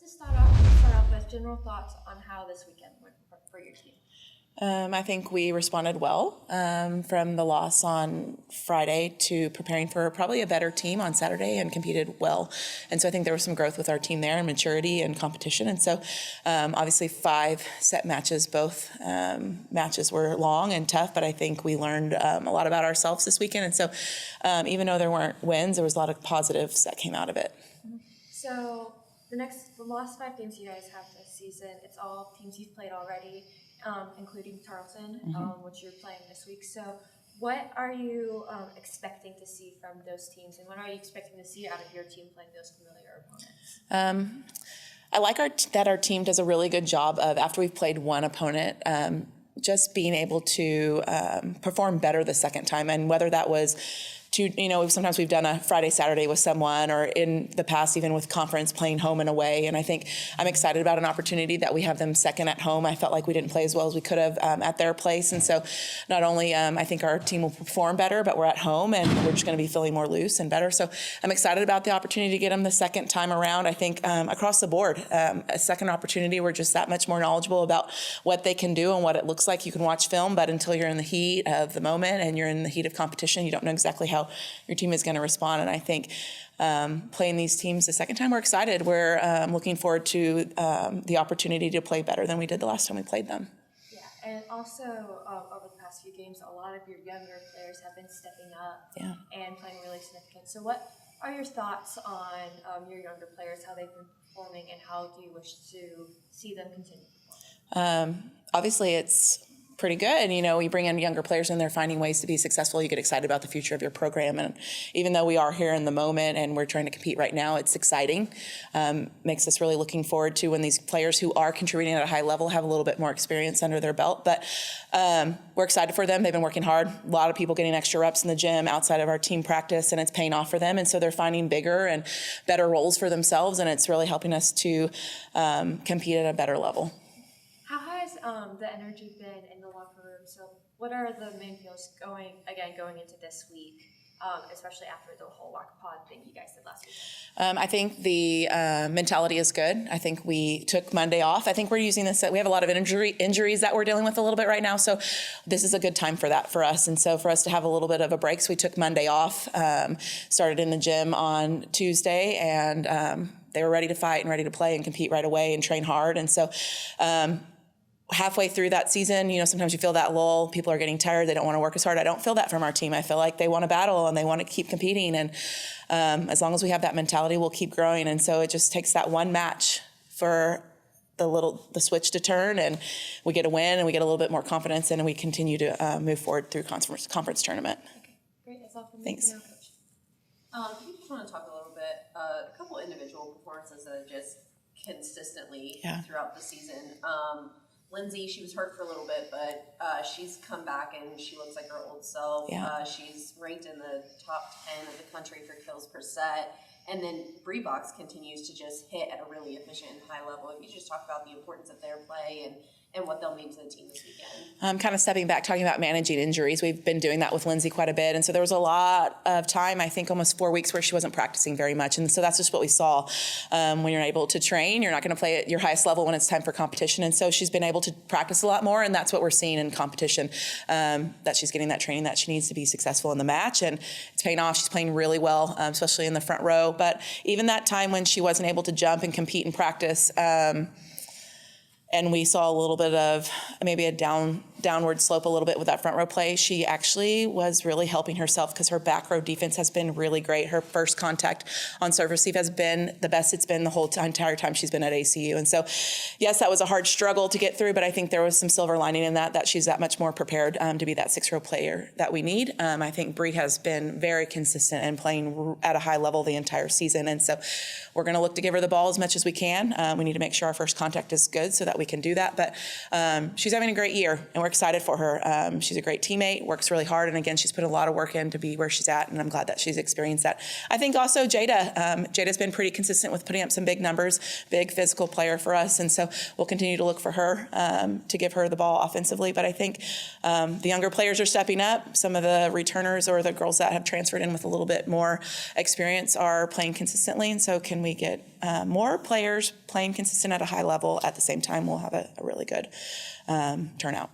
Let's just start off with general thoughts on how this weekend went for your team. I think we responded well from the loss on Friday to preparing for probably a better team on Saturday and competed well. And so I think there was some growth with our team there and maturity and competition. And so obviously 5 set matches, both matches were long and tough, but I think we learned a lot about ourselves this weekend. And so even though there weren't wins, there was a lot of positives that came out of it. So the last 5 games you guys have this season, it's all teams you've played already. Including Tarleton, which you're playing this week. So what are you expecting to see from those teams, and what are you expecting to see out of your team playing those familiar opponents? I like that our team does a really good job of, after we've played one opponent, just being able to perform better the second time, and whether that was sometimes we've done a Friday, Saturday with someone, or in the past, even with conference, playing home and away. And I think I'm excited about an opportunity that we have them second at home. I felt like we didn't play as well as we could have at their place. And so not only I think our team will perform better, but we're at home and we're just going to be feeling more loose and better. So I'm excited about the opportunity to get them the second time around. I think across the board, a second opportunity, we're just that much more knowledgeable about what they can do and what it looks like. You can watch film, but until you're in the heat of the moment and you're in the heat of competition, you don't know exactly how your team is going to respond. And I think playing these teams the second time, we're excited. We're looking forward to the opportunity to play better than we did the last time we played them. Yeah, and also over the past few games, a lot of your younger players have been stepping up and playing really significant. So what are your thoughts on your younger players, how they've been performing, and how do you wish to see them continue performing? Obviously, it's pretty good. You bring in younger players and they're finding ways to be successful. You get excited about the future of your program. And even though we are here in the moment and we're trying to compete right now, it's exciting. Makes us really looking forward to when these players who are contributing at a high level have a little bit more experience under their belt. But we're excited for them. They've been working hard. A lot of people getting extra reps in the gym outside of our team practice, and it's paying off for them. And so they're finding bigger and better roles for themselves, and it's really helping us to compete at a better level. How has the energy been in the locker room? So what are the main feels going into this week, especially after the whole lock pod thing you guys did last week? I think the mentality is good. I think we took Monday off. I think we're using this. We have a lot of injuries that we're dealing with a little bit right now. So this is a good time for that for us. And so for us to have a little bit of a break, so we took Monday off, started in the gym on Tuesday, and they were ready to fight and ready to play and compete right away and train hard. And so halfway through that season, sometimes you feel that lull. People are getting tired. They don't want to work as hard. I don't feel that from our team. I feel like they want to battle and they want to keep competing. And as long as we have that mentality, we'll keep growing. And so it just takes that one match for the switch to turn, and we get a win and we get a little bit more confidence, and we continue to move forward through conference tournament. Okay, great. That's all from me. Thanks. I just want to talk a little bit, a couple individual performances that have just consistently throughout the season. Lindsay, she was hurt for a little bit, but she's come back and she looks like her old self. Yeah. She's ranked in the top 10 of the country for kills per set. And then Breebox continues to just hit at a really efficient and high level. If you just talk about the importance of their play and what they'll mean to the team this weekend. Kind of stepping back, talking about managing injuries. We've been doing that with Lindsay quite a bit. And so there was a lot of time, I think almost 4 weeks, where she wasn't practicing very much. And so that's just what we saw. When you're able to train, you're not going to play at your highest level when it's time for competition. And so she's been able to practice a lot more. And that's what we're seeing in competition, that she's getting that training that she needs to be successful in the match. And it's paying off. She's playing really well, especially in the front row. But even that time when she wasn't able to jump and compete in practice, and we saw a little bit of maybe a downward slope a little bit with that front row play. She actually was really helping herself because her back row defense has been really great. Her first contact on serve receive has been the best it's been the whole entire time she's been at ACU. And so, yes, that was a hard struggle to get through, but I think there was some silver lining in that she's that much more prepared to be that 6-row player that we need. I think Bree has been very consistent and playing at a high level the entire season. And so we're going to look to give her the ball as much as we can. We need to make sure our first contact is good so that we can do that. But she's having a great year, and we're excited for her. She's a great teammate, works really hard, and again, she's put a lot of work in to be where she's at, and I'm glad that she's experienced that. I think also Jada's been pretty consistent with putting up some big numbers, big physical player for us, and so we'll continue to look for her to give her the ball offensively. But I think the younger players are stepping up. Some of the returners or the girls that have transferred in with a little bit more experience are playing consistently, and so can we get more players playing consistent at a high level at the same time, we'll have a really good turnout.